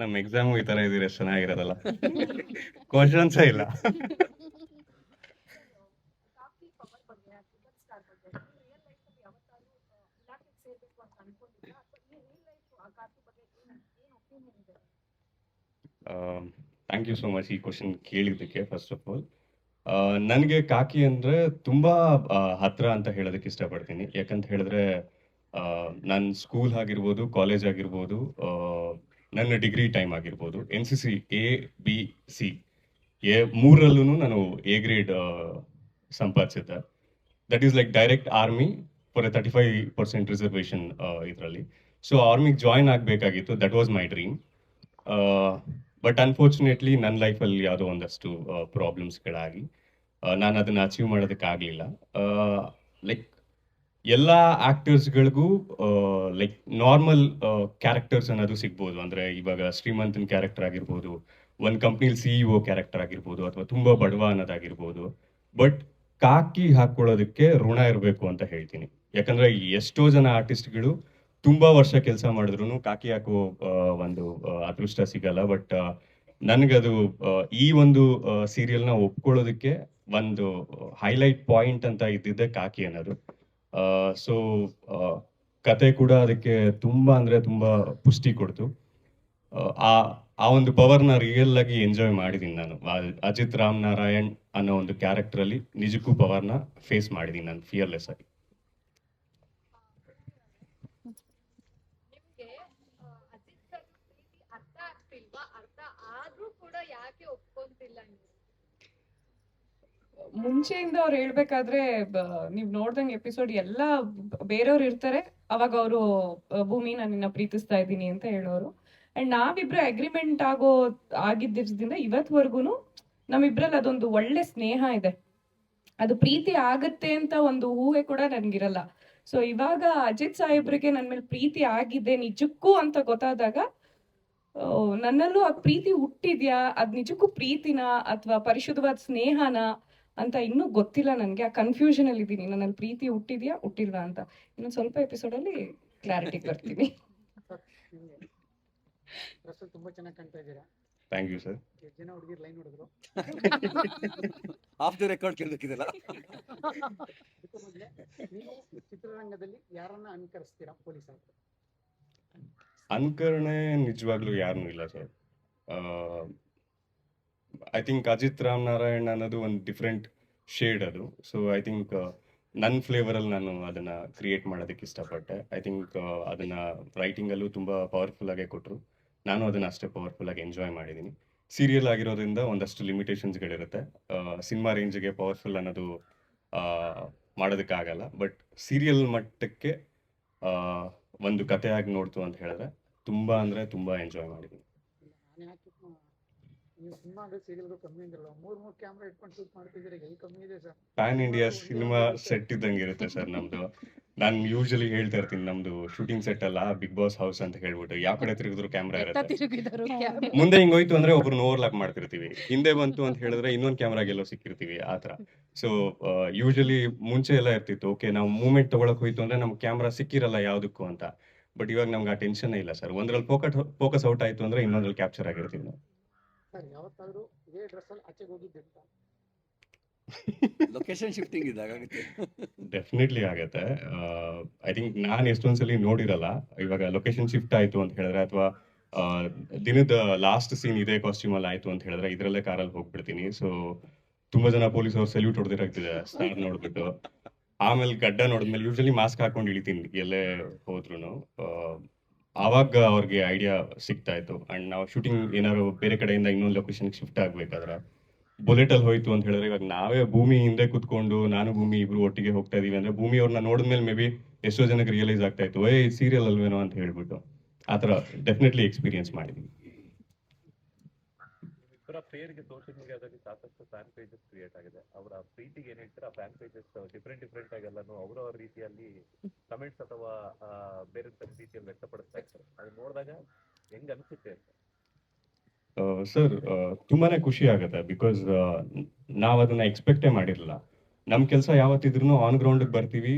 ನಮ್ಮ ಎಕ್ಸಾಮು ಈ ತರ ಇದೀರ ಚೆನ್ನಾಗಿರೋದಲ್ಲ. ಕ್ವಶನ್ಸೇ ಇಲ್ಲ. ಥ್ಯಾಂಕ್ ಯು ಸೋ ಮಚ್ ಈ ಕ್ವಶನ್ ಕೇಳಿದ್ದಕ್ಕೆ. ಫಸ್ಟ್ ಆಫ್ ಆಲ್ ನನಗೆ ಕಾಕಿ ಅಂದರೆ ತುಂಬ ಹತ್ರ ಅಂತ ಹೇಳೋದಕ್ಕೆ ಇಷ್ಟಪಡ್ತೀನಿ. ಯಾಕಂತ ಹೇಳಿದ್ರೆ ನನ್ನ ಸ್ಕೂಲ್ ಆಗಿರ್ಬೋದು, ಕಾಲೇಜ್ ಆಗಿರ್ಬೋದು, ನನ್ನ ಡಿಗ್ರಿ ಟೈಮ್ ಆಗಿರ್ಬೋದು, NCC A, B, C ಮೂರಲ್ಲೂ ನಾನು A ಗ್ರೇಡ್ ಸಂಪಾದಿಸಿದ್ದೆ. That is like direct army for a 35% reservation ಇದರಲ್ಲಿ. ಸೊ ಆರ್ಮಿಗೆ ಜಾಯ್ನ್ ಆಗಬೇಕಾಗಿತ್ತು. That was my dream. But unfortunately ನನ್ನ ಲೈಫಲ್ಲಿ ಯಾವುದೋ ಒಂದಷ್ಟು ಪ್ರಾಬ್ಲಮ್ಸ್ಗಳಾಗಿ ನಾನು ಅದನ್ನು ಅಚೀವ್ ಮಾಡೋದಕ್ಕಾಗಲಿಲ್ಲ. ಲೈಕ್ ಎಲ್ಲ ಆ್ಯಕ್ಟರ್ಸ್ಗಳಿಗೂ ಲೈಕ್ ನಾರ್ಮಲ್ ಕ್ಯಾರೆಕ್ಟರ್ಸ್ ಅನ್ನೋದು ಸಿಗ್ಬೋದು. ಅಂದರೆ ಇವಾಗ ಶ್ರೀಮಂತನ ಕ್ಯಾರೆಕ್ಟರ್ ಆಗಿರ್ಬೋದು, ಒಂದು ಕಂಪ್ನಿಲಿ CEO ಕ್ಯಾರೆಕ್ಟರ್ ಆಗಿರ್ಬೋದು, ಅಥವಾ ತುಂಬ ಬಡವ ಅನ್ನೋದಾಗಿರ್ಬೋದು. ಬಟ್ ಕಾಕಿ ಹಾಕ್ಕೊಳ್ಳೋದಕ್ಕೆ ಋಣ ಇರಬೇಕು ಅಂತ ಹೇಳ್ತೀನಿ. ಯಾಕಂದರೆ ಎಷ್ಟೋ ಜನ ಆರ್ಟಿಸ್ಟ್ಗಳು ತುಂಬ ವರ್ಷ ಕೆಲಸ ಮಾಡಿದ್ರು ಕಾಕಿ ಹಾಕೋ ಒಂದು ಅದೃಷ್ಟ ಸಿಗಲ್ಲ. ಬಟ್ ನನಗದು ಈ ಒಂದು ಸೀರಿಯಲ್ನ ಒಪ್ಕೊಳ್ಳೋದಕ್ಕೆ ಒಂದು ಹೈಲೈಟ್ ಪಾಯಿಂಟ್ ಅಂತ ಇದ್ದಿದ್ದೆ ಕಾಕಿ ಅನ್ನೋದು. ಸೊ ಕತೆ ಕೂಡ ಅದಕ್ಕೆ ತುಂಬ ಅಂದರೆ ತುಂಬ ಪುಷ್ಟಿ ಕೊಡ್ತು. ಆ ಆ ಒಂದು ಪವರ್ನ ರಿಯಲ್ ಆಗಿ ಎಂಜಾಯ್ ಮಾಡಿದ್ದೀನಿ ನಾನು. ಅಜಿತ್ ರಾಮ್ ನಾರಾಯಣ್ ಅನ್ನೋ ಒಂದು ಕ್ಯಾರೆಕ್ಟರಲ್ಲಿ ನಿಜಕ್ಕೂ ಪವರ್ನ ಫೇಸ್ ಮಾಡಿದ್ದೀನಿ ನಾನು ಫಿಯರ್ಲೆಸ್ ಆಗಿ. ಮುಂಚೆಯಿಂದ ಅವ್ರು ಹೇಳ್ಬೇಕಾದ್ರೆ ನೀವ್ ನೋಡ್ದಂಗೆ ಎಪಿಸೋಡ್ ಎಲ್ಲ ಬೇರೆಯವ್ರು ಇರ್ತಾರೆ, ಅವಾಗ ಅವರು ಭೂಮಿ ನಾನು ನಿನ್ನ ಪ್ರೀತಿಸ್ತಾ ಇದ್ದೀನಿ ಅಂತ ಹೇಳೋರು. ಅಂಡ್ ನಾವಿಬ್ರು ಅಗ್ರಿಮೆಂಟ್ ಆಗಿದ್ದರಿಂದ ಇವತ್ವರೆಗೂ ನಮ್ಮಿಬ್ರಲ್ಲಿ ಅದೊಂದು ಒಳ್ಳೆ ಸ್ನೇಹ ಇದೆ. ಅದು ಪ್ರೀತಿ ಆಗತ್ತೆ ಅಂತ ಒಂದು ಊಹೆ ಕೂಡ ನನ್ಗಿರಲ್ಲ. ಸೊ ಇವಾಗ ಅಜಿತ್ ಸಾಹೇಬ್ರಿಗೆ ನನ್ನ ಮೇಲೆ ಪ್ರೀತಿ ಆಗಿದೆ ನಿಜಕ್ಕೂ ಅಂತ ಗೊತ್ತಾದಾಗ ನನ್ನಲ್ಲೂ ಆ ಪ್ರೀತಿ ಹುಟ್ಟಿದ್ಯಾ, ಅದ್ ನಿಜಕ್ಕೂ ಪ್ರೀತಿನ ಅಥವಾ ಪರಿಶುದ್ಧವಾದ ಸ್ನೇಹನ ಅಂತ ಇನ್ನೂ ಗೊತ್ತಿಲ್ಲ ನನಗೆ. ಆ ಕನ್ಫ್ಯೂಷನ್ ಅಲ್ಲಿ ಇದ್ದೀನಿ, ನನ್ನಲ್ಲಿ ಪ್ರೀತಿ ಹುಟ್ಟಿದ್ಯಾ ಹುಟ್ಟಿಲ್ವಾ ಅಂತ. ಇನ್ನೊಂದು ಸ್ವಲ್ಪ ಎಪಿಸೋಡ್ ಅಲ್ಲಿ ಕ್ಲಾರಿಟಿ ಬರ್ತೀನಿ. ತುಂಬಾ ಚೆನ್ನಾಗಿ ಕಾಣ್ತಾ ಇದ್ದೀರಾ. Thank you sir. ಎಷ್ಟು ಜನ ಹುಡುಗಿರು ಲೈನ್ ಹೊಡೆದ್ರು. ಆಫ್ ದ ರೆಕಾರ್ಡ್ ಕೇಳಬೇಕಿದೆಲ್ಲ. ನೀವು ಚಿತ್ರರಂಗದಲ್ಲಿ ಯಾರನ್ನ ಅನುಕರಿಸ್ತೀರಾ ಪೊಲೀಸರು? ಅನುಕರಣೆ ನಿಜವಾಗ್ಲೂ ಯಾರನ್ನೂ ಇಲ್ಲ sir. I think Ajit Ram Narayan ಅನ್ನೋದು ಒಂದು ಡಿಫ್ರೆಂಟ್ ಶೇಡ್ ಅದು. ಸೊ ಐ ಥಿಂಕ್ ನನ್ನ ಫ್ಲೇವರಲ್ಲಿ ನಾನು ಅದನ್ನು ಕ್ರಿಯೇಟ್ ಮಾಡೋದಕ್ಕೆ ಇಷ್ಟಪಟ್ಟೆ. ಐ ಥಿಂಕ್ ಅದನ್ನು ರೈಟಿಂಗಲ್ಲೂ ತುಂಬ ಪವರ್ಫುಲ್ಲಾಗೇ ಕೊಟ್ಟರು. ನಾನು ಅದನ್ನು ಅಷ್ಟೇ ಪವರ್ಫುಲ್ಲಾಗಿ ಎಂಜಾಯ್ ಮಾಡಿದ್ದೀನಿ. ಸೀರಿಯಲ್ ಆಗಿರೋದ್ರಿಂದ ಒಂದಷ್ಟು ಲಿಮಿಟೇಷನ್ಸ್ಗಳಿರುತ್ತೆ. ಸಿನಿಮಾ ರೇಂಜಿಗೆ ಪವರ್ಫುಲ್ ಅನ್ನೋದು ಮಾಡೋದಕ್ಕಾಗಲ್ಲ. ಬಟ್ ಸೀರಿಯಲ್ ಮಟ್ಟಕ್ಕೆ ಒಂದು ಕಥೆಯಾಗಿ ನೋಡ್ತು ಅಂತ ಹೇಳಿದ್ರೆ ತುಂಬ ಅಂದರೆ ತುಂಬ ಎಂಜಾಯ್ ಮಾಡಿದ್ದೀನಿ. ನಾನು ಯಾಕೆ ನೀವು ಸಿನಿಮಾಗಳು ಸೀರಿಯಲ್ಗಳು ಕಮ್ಮಿ ಅಂದಿರಲ್ಲ, ಮೂರು ಕ್ಯಾಮ್ರಾ ಇಟ್ಕೊಂಡು ಶೂಟ್ ಮಾಡ್ತಿದ್ದೀರಾ, ಎಲ್ಲಿ ಕಮ್ಮಿ ಇದೆ sir? PAN India cinema set ಇದ್ದಂಗೆ ಇರುತ್ತೆ ಸರ್ ನಮ್ದು. ನಾನು ಯೂಶಲಿ ಹೇಳ್ತಾ ಇರ್ತೀನಿ, ನಮ್ದು ಶೂಟಿಂಗ್ ಸೆಟ್ ಅಲ್ಲ ಬಿಗ್ ಬಾಸ್ ಹೌಸ್ ಅಂತ ಹೇಳ್ಬಿಟ್ಟು. ಯಾವ ಕಡೆ ತಿರುಗಿದ್ರು ಕ್ಯಾಮ್ರಾ ಇರುತ್ತೆ. ಮುಂದೆ ಹಿಂಗೋಯ್ತು ಅಂದ್ರೆ ಒಬ್ರನ್ನ ಓವರ್ಲಾಕ್ ಮಾಡ್ತಿರ್ತೀವಿ, ಹಿಂದೆ ಬಂತು ಅಂತ ಹೇಳಿದ್ರೆ ಇನ್ನೊಂದು ಕ್ಯಾಮ್ರಾಗೆಲ್ಲೋ ಸಿಕ್ಕಿರ್ತೀವಿ ಆ ಥರ. ಸೊ ಯೂಶಲಿ ಮುಂಚೆ ಎಲ್ಲ ಇರ್ತಿತ್ತು, ಓಕೆ ನಾವು ಮೂವ್ಮೆಂಟ್ ತೊಗೊಳಕ್ ಹೋಯ್ತು ಅಂದ್ರೆ ನಮ್ಗೆ ಕ್ಯಾಮ್ರಾ ಸಿಕ್ಕಿರಲ್ಲ ಯಾವುದಕ್ಕೂ ಅಂತ. ಬಟ್ ಇವಾಗ ನಮ್ಗೆ ಆ ಟೆನ್ಷನ್ ಇಲ್ಲ ಸರ್. ಒಂದ್ರಲ್ಲಿ ಫೋಕಸ್ ಔಟ್ ಆಯ್ತು ಅಂದ್ರೆ ಇನ್ನೊಂದ್ರಲ್ಲಿ ಕ್ಯಾಪ್ಚರ್ ಆಗಿರ್ತೀವಿ ನಾವು. ಸರ್ ಯಾವತ್ತಾದ್ರೂ ಇದೇ ಡ್ರೆಸ್ ಅಲ್ಲಿ ಆಚೆಗೆ ಹೋಗಿದ್ದೆ ಅಂತ? ಲೊಕೇಶನ್ ಶಿಫ್ಟಿಂಗ್ ಇದಾಗುತ್ತೆ. ಡೆಫಿನೆಟ್ಲಿ ಆಗುತ್ತೆ. ಐ ಥಿಂಕ್ ನಾನು ಎಷ್ಟೊಂದ್ಸಲಿ ನೋಡಿರಲ್ಲ. ಇವಾಗ ಲೊಕೇಶನ್ ಶಿಫ್ಟ್ ಆಯ್ತು ಅಂತ ಹೇಳಿದ್ರೆ, ಅಥವಾ ದಿನದ ಲಾಸ್ಟ್ ಸೀನ್ ಇದೇ ಕಾಸ್ಟ್ಯೂಮಲ್ಲಿ ಆಯ್ತು ಅಂತ ಹೇಳಿದ್ರೆ ಇದರಲ್ಲೇ ಕಾರಲ್ಲಿ ಹೋಗ್ಬಿಡ್ತೀನಿ. ಸೊ ತುಂಬಾ ಜನ ಪೊಲೀಸವ್ರು ಸಲ್ಯೂಟ್ ಹೊಡೆದಿರಾಗ್ತಿದೆ ಸ್ಟಾರ್ ನೋಡ್ಬಿಟ್ಟು. ಆಮೇಲೆ ಗಡ್ಡ ನೋಡಿದ್ಮೇಲೆ ಯೂಶಲಿ ಮಾಸ್ಕ್ ಹಾಕೊಂಡು ಇಳಿತೀನಿ ಎಲ್ಲೇ ಹೋದ್ರು. ಆವಾಗ ಅವ್ರಿಗೆ ಐಡಿಯಾ ಸಿಗ್ತಾ ಇತ್ತು. ಅಂಡ್ ನಾವು ಶೂಟಿಂಗ್ ಏನಾದ್ರು ಬೇರೆ ಕಡೆಯಿಂದ ಇನ್ನೊಂದು ಲೊಕೇಶನ್ಗೆ ಶಿಫ್ಟ್ ಆಗ್ಬೇಕಾದ್ರೆ ಬುಲೆಟಲ್ಲಿ ಹೋಯ್ತು ಅಂತ ಹೇಳಿದ್ರೆ, ಇವಾಗ ನಾವೇ ಭೂಮಿ ಹಿಂದೆ ಕುತ್ಕೊಂಡು ನಾನು ಭೂಮಿ ಇಬ್ರು ಒಟ್ಟಿಗೆ ಹೋಗ್ತಾ ಇದೀವಿ ಅಂದ್ರೆ ಭೂಮಿ ಅವ್ರನ್ನ ನೋಡಿದ್ಮೇಲೆ ಮೇ ಬಿ ಎಷ್ಟೋ ಜನಕ್ಕೆ ರಿಯಲೈಸ್ ಆಗ್ತಾ ಇತ್ತು, ಸೀರಿಯಲ್ ಅಲ್ವೇನೋ ಅಂತ ಹೇಳ್ಬಿಟ್ಟು. ಆ ಥರ ಡೆಫಿನೆಟ್ಲಿ ಎಕ್ಸ್ಪೀರಿಯನ್ಸ್ ಮಾಡಿದ್ವಿ. ಪ್ಲೇಯರ್ಗೆ ಸೋಷಿಯಲ್ ಮೀಡಿಯಾದಲ್ಲಿ ಸಾಕಷ್ಟು ಫ್ಯಾನ್ ಪೇಜಸ್ ಕ್ರಿಯೇಟ್ ಆಗಿದೆ. ಅವರ ಪ್ರೀತಿಗೆ ಏನ್ ಹೇಳ್ತಾರೆ, ಆ ಫ್ಯಾನ್ ಪೇಜಸ್ ಡಿಫ್ರೆಂಟ್ ಆಗೆಲ್ಲಾನು ಅವರವರ ರೀತಿಯಲ್ಲಿ ಕಮೆಂಟ್ಸ್ ಅಥವಾ ಬೇರೆ ರೀತಿಯಲ್ಲಿ ವ್ಯಕ್ತಪಡಿಸ್ತಾ ಇರ್ತಾರೆ. ಅದು ನೋಡಿದಾಗ ಹೆಂಗ್ ಅನಿಸುತ್ತೆ ಅಂತ? ಸರ್ ತುಂಬಾನೇ ಖುಷಿ ಆಗುತ್ತೆ. ಬಿಕಾಸ್ ನಾವು ಅದನ್ನ ಎಕ್ಸ್ಪೆಕ್ಟೇ ಮಾಡಿರಲಿಲ್ಲ. ನಮ್ಮ ಕೆಲಸ ಯಾವತ್ತಿದ್ರೂ ಆನ್ ಗ್ರೌಂಡ್ಗೆ ಬರ್ತೀವಿ.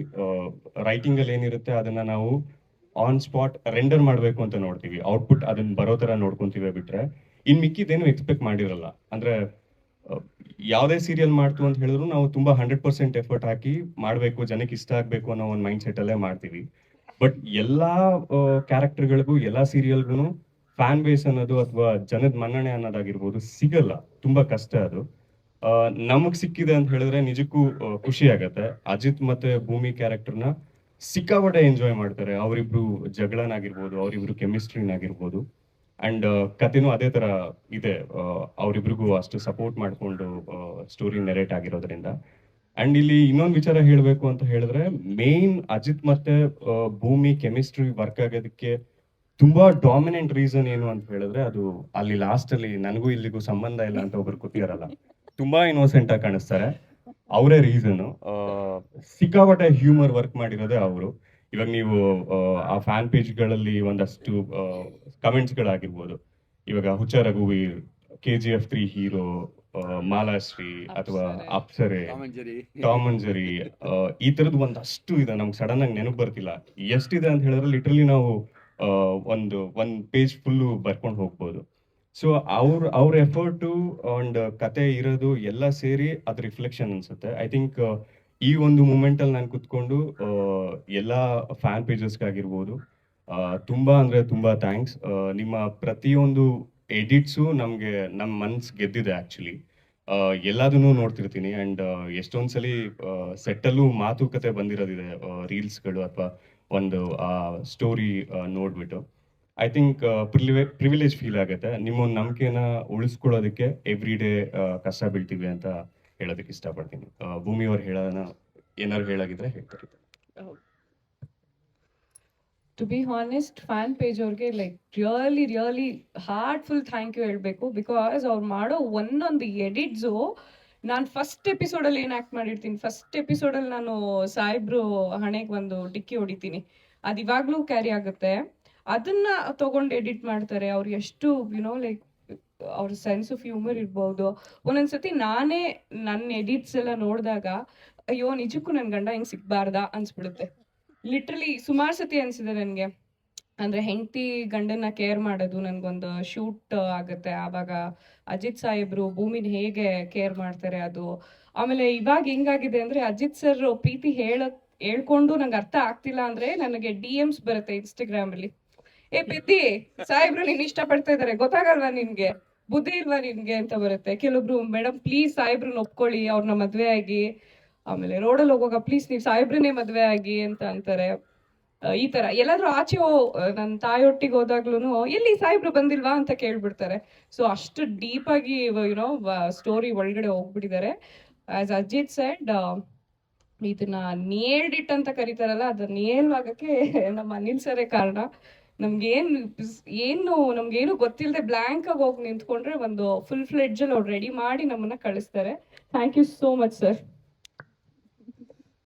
ರೈಟಿಂಗಲ್ಲಿ ಏನಿರುತ್ತೆ ಅದನ್ನ ನಾವು ಆನ್ ಸ್ಪಾಟ್ ರೆಂಡರ್ ಮಾಡಬೇಕು ಅಂತ ನೋಡ್ತೀವಿ, ಔಟ್ಪುಟ್ ಅದನ್ನ ಬರೋ ತರ ನೋಡ್ಕೊಂತೀವಿ ಬಿಟ್ರೆ ಇನ್ ಮಿಕ್ಕಿದೇನು ಎಕ್ಸ್ಪೆಕ್ಟ್ ಮಾಡಿರಲ್ಲ. ಅಂದ್ರೆ ಯಾವುದೇ ಸೀರಿಯಲ್ ಮಾಡ್ತು ಅಂತ ಹೇಳಿದ್ರು ನಾವು ತುಂಬಾ 100% ಎಫರ್ಟ್ ಹಾಕಿ ಮಾಡಬೇಕು, ಜನಕ್ಕೆ ಇಷ್ಟ ಆಗ್ಬೇಕು ಅನ್ನೋ ಒಂದು ಮೈಂಡ್ ಸೆಟ್ ಅಲ್ಲೇ ಮಾಡ್ತೀವಿ. ಬಟ್ ಎಲ್ಲಾ ಕ್ಯಾರೆಕ್ಟರ್ಗಳಿಗೂ ಎಲ್ಲಾ ಸೀರಿಯಲ್ಗೂ ಫ್ಯಾನ್ ಬೇಸ್ ಅನ್ನೋದು ಅಥವಾ ಜನದ ಮನ್ನಣೆ ಅನ್ನೋದಾಗಿರ್ಬೋದು ಸಿಗಲ್ಲ, ತುಂಬಾ ಕಷ್ಟ ಅದು. ನಮಗ್ ಸಿಕ್ಕಿದೆ ಅಂತ ಹೇಳಿದ್ರೆ ನಿಜಕ್ಕೂ ಖುಷಿ ಆಗತ್ತೆ. ಅಜಿತ್ ಮತ್ತೆ ಭೂಮಿ ಕ್ಯಾರೆಕ್ಟರ್ನ ಸಿಕ್ಕಾಪಟ್ಟೆ ಎಂಜಾಯ್ ಮಾಡ್ತಾರೆ. ಅವರಿಬ್ರು ಜಗಳನಾಗಿರ್ಬೋದು, ಅವರಿಬ್ರು ಕೆಮಿಸ್ಟ್ರಿನಾಗಿರ್ಬೋದು, ಅಂಡ್ ಕಥೆನೂ ಅದೇ ತರ ಇದೆ. ಅವರಿಬ್ರಿಗೂ ಅಷ್ಟು ಸಪೋರ್ಟ್ ಮಾಡ್ಕೊಂಡು ಸ್ಟೋರಿ ನೆರೇಟ್ ಆಗಿರೋದ್ರಿಂದ. ಅಂಡ್ ಇಲ್ಲಿ ಇನ್ನೊಂದು ವಿಚಾರ ಹೇಳಬೇಕು ಅಂತ ಹೇಳಿದ್ರೆ, ಮೇನ್ ಅಜಿತ್ ಮತ್ತೆ ಭೂಮಿ ಕೆಮಿಸ್ಟ್ರಿ ವರ್ಕ್ ಆಗೋದಕ್ಕೆ ತುಂಬಾ ಡಾಮಿನೆಂಟ್ ರೀಸನ್ ಏನು ಅಂತ ಹೇಳಿದ್ರೆ, ಅದು ಅಲ್ಲಿ ಲಾಸ್ಟ್ ಅಲ್ಲಿ ನನಗೂ ಇಲ್ಲಿಗೂ ಸಂಬಂಧ ಇಲ್ಲ ಅಂತ ಒಬ್ರು ಕೂತಿರಲ್ಲ, ತುಂಬಾ ಇನ್ನೋಸೆಂಟ್ ಆಗಿ ಕಾಣಿಸ್ತಾರೆ, ಅವರೇ ರೀಸನ್. ಸಿಕ್ಕಾಪಟ್ಟೆ ಹ್ಯೂಮರ್ ವರ್ಕ್ ಮಾಡಿರೋದೇ ಅವರು. ಇವಾಗ ನೀವು ಆ ಫ್ಯಾನ್ ಪೇಜ್ಗಳಲ್ಲಿ ಒಂದಷ್ಟು ಕಮೆಂಟ್ಸ್ಗಳಾಗಿರ್ಬೋದು, ಇವಾಗ ಹುಚ್ಚ ರಘುವೀರ್, KGF3 ಹೀರೋ, ಮಾಲಾಶ್ರೀ ಅಥವಾ ಅಪ್ಸರೆ, ಟಾಮ್ ಅಂಡ್ ಜೆರಿ, ಈ ತರದ್ ಒಂದಷ್ಟು ಇದೆ, ನಮ್ಗೆ ಸಡನ್ ಆಗಿ ನೆನಪು ಬರ್ತಿಲ್ಲ ಎಷ್ಟಿದೆ ಅಂತ ಹೇಳಿದ್ರೆ ಲಿಟ್ರಲಿ ನಾವು ಒಂದು ಪೇಜ್ ಫುಲ್ಲು ಬರ್ಕೊಂಡು ಹೋಗ್ಬೋದು. ಸೊ ಅವ್ರ ಎಫರ್ಟು ಅಂಡ್ ಕತೆ ಇರೋದು ಎಲ್ಲ ಸೇರಿ ಅದ್ ರಿಫ್ಲೆಕ್ಷನ್ ಅನ್ಸುತ್ತೆ. ಐ ಥಿಂಕ್ ಈ ಒಂದು ಮೂಮೆಂಟ್ ಅಲ್ಲಿ ನಾನು ಕುತ್ಕೊಂಡು ಎಲ್ಲ ಫ್ಯಾನ್ ಪೇಜಸ್ಗಾಗಿರ್ಬೋದು ತುಂಬಾ ಅಂದ್ರೆ ತುಂಬಾ ಥ್ಯಾಂಕ್ಸ್. ನಿಮ್ಮ ಪ್ರತಿಯೊಂದು ಎಡಿಟ್ಸು ನಮಗೆ ನಮ್ಮ ಮನ್ಸ್ ಗೆದ್ದಿದೆ ಆ್ಯಕ್ಚುಲಿ. ಎಲ್ಲದನ್ನೂ ನೋಡ್ತಿರ್ತೀನಿ ಆ್ಯಂಡ್ ಎಷ್ಟೊಂದ್ಸಲಿ ಸೆಟ್ಟಲ್ಲೂ ಮಾತುಕತೆ ಬಂದಿರೋದಿದೆ, ರೀಲ್ಸ್ಗಳು ಅಥವಾ ಒಂದು ಸ್ಟೋರಿ ನೋಡ್ಬಿಟ್ಟು. ಐ ಥಿಂಕ್ ಪ್ರಿವಿಲೇಜ್ ಫೀಲ್ ಆಗುತ್ತೆ. ನಿಮ್ಮೊಂದು ನಂಬಿಕೆನ ಉಳಿಸ್ಕೊಳ್ಳೋದಕ್ಕೆ ಎವ್ರಿ ಡೇ ಕಷ್ಟ ಬೀಳ್ತೀವಿ ಅಂತ ಹೇಳೋದಕ್ಕೆ ಇಷ್ಟಪಡ್ತೀನಿ. ಭೂಮಿ ಅವ್ರು ಏನಾದ್ರು ಹೇಳಾಗಿದ್ರೆ ಹೇಳ್ತಾರೆ. To be honest, fan page ಅವ್ರಿಗೆ like really heartful thank you ಹೇಳಬೇಕು. ಬಿಕಾಸ್ ಅವ್ರು ಮಾಡೋ ಒಂದೊಂದು ಎಡಿಟ್ಸು, ನಾನು ಫಸ್ಟ್ ಎಪಿಸೋಡಲ್ಲಿ ಏನು ಆ್ಯಕ್ಟ್ ಮಾಡಿರ್ತೀನಿ, ಫಸ್ಟ್ ಎಪಿಸೋಡಲ್ಲಿ ನಾನು ಸಾಯಿಬ್ರು ಹಣೆಗೆ ಒಂದು ಡಿಕ್ಕಿ ಹೊಡಿತೀನಿ, ಅದು ಇವಾಗಲೂ ಕ್ಯಾರಿ ಆಗುತ್ತೆ. ಅದನ್ನ ತಗೊಂಡು ಎಡಿಟ್ ಮಾಡ್ತಾರೆ ಅವ್ರು. ಎಷ್ಟು ಯುನೋ ಲೈಕ್ ಅವ್ರ ಸೆನ್ಸ್ ಆಫ್ ಹ್ಯೂಮರ್ ಇರ್ಬೋದು. ಒಂದೊಂದ್ಸತಿ ನಾನೇ ನನ್ನ ಎಡಿಟ್ಸ್ ಎಲ್ಲ ನೋಡಿದಾಗ ಅಯ್ಯೋ ನಿಜಕ್ಕೂ ನನ್ನ ಗಂಡ ಹಿಂಗೆ ಸಿಗ್ಬಾರ್ದಾ ಅನ್ಸ್ಬಿಡುತ್ತೆ. ಲಿಟ್ರಲಿ ಸುಮಾರು ಸತಿ ಅನ್ಸಿದೆ ನನಗೆ. ಅಂದ್ರೆ ಹೆಂಡತಿ ಗಂಡನ್ನ ಕೇರ್ ಮಾಡೋದು ನನಗೊಂದು ಶೂಟ್ ಆಗುತ್ತೆ, ಆವಾಗ ಅಜಿತ್ ಸಾಹೇಬ್ರು ಭೂಮಿನ ಹೇಗೆ ಕೇರ್ ಮಾಡ್ತಾರೆ ಅದು. ಆಮೇಲೆ ಇವಾಗ ಹೆಂಗಾಗಿದೆ ಅಂದ್ರೆ ಅಜಿತ್ ಸರ್ ಪ್ರೀತಿ ಹೇಳ್ಕೊಂಡು ನಂಗೆ ಅರ್ಥ ಆಗ್ತಿಲ್ಲ ಅಂದ್ರೆ ನನಗೆ DMs ಬರುತ್ತೆ ಇನ್ಸ್ಟಾಗ್ರಾಮ್ ಅಲ್ಲಿ, ಏ ಪ್ರೀತಿ ಸಾಹೇಬ್ರು ನಿನ್ ಇಷ್ಟ ಪಡ್ತಾ ಇದಾರೆ, ಗೊತ್ತಾಗಲ್ವಾ ನಿನ್ಗೆ, ಬುದ್ಧಿ ಇಲ್ವಾ ನಿನ್ಗೆ ಅಂತ ಬರುತ್ತೆ. ಕೆಲವೊಬ್ರು ಮೇಡಮ್ ಪ್ಲೀಸ್ ಸಾಹೇಬ್ರನ್ನ ಒಪ್ಕೊಳ್ಳಿ, ಅವ್ರನ್ನ ಮದ್ವೆ ಆಗಿ. ಆಮೇಲೆ ರೋಡಲ್ಲಿ ಹೋಗುವಾಗ ಪ್ಲೀಸ್ ನೀವು ಸಾಹೇಬ್ರನ್ನೇ ಮದ್ವೆ ಆಗಿ ಅಂತ ಅಂತಾರೆ. ಈ ತರ ಎಲ್ಲಾದ್ರೂ ಆಚೆ ನನ್ನ ತಾಯೊಟ್ಟಿಗೆ ಹೋದಾಗ್ಲೂ ಎಲ್ಲಿ ಸಾಹೇಬ್ರು ಬಂದಿಲ್ವಾ ಅಂತ ಕೇಳ್ಬಿಡ್ತಾರೆ. ಸೊ ಅಷ್ಟು ಡೀಪ್ ಆಗಿ ಯುನೋ ಸ್ಟೋರಿ ಒಳಗಡೆ ಹೋಗ್ಬಿಟ್ಟಿದ್ದಾರೆ. ಆಸ್ ಅಜಿತ್ ಸೆಡ್, ಇದನ್ನ ನೇಲ್ಡ್ ಇಟ್ ಅಂತ ಕರೀತಾರಲ್ಲ, ಅದನ್ನ ನೇಲ್ವಾಗಕ್ಕೆ ನಮ್ಮ ಅನಿಲ್ ಸರೇ ಕಾರಣ. ನಮ್ಗೇನು ಗೊತ್ತಿಲ್ಲದೆ ಬ್ಲ್ಯಾಂಕ್ ಆಗಿ ಹೋಗಿ ನಿಂತ್ಕೊಂಡ್ರೆ ಒಂದು ಫುಲ್ ಫ್ಲೆಡ್ಜ್ ಅಲ್ಲಿ ಅವ್ರು ರೆಡಿ ಮಾಡಿ ನಮ್ಮನ್ನ ಕಳಿಸ್ತಾರೆ. Thank you so much sir.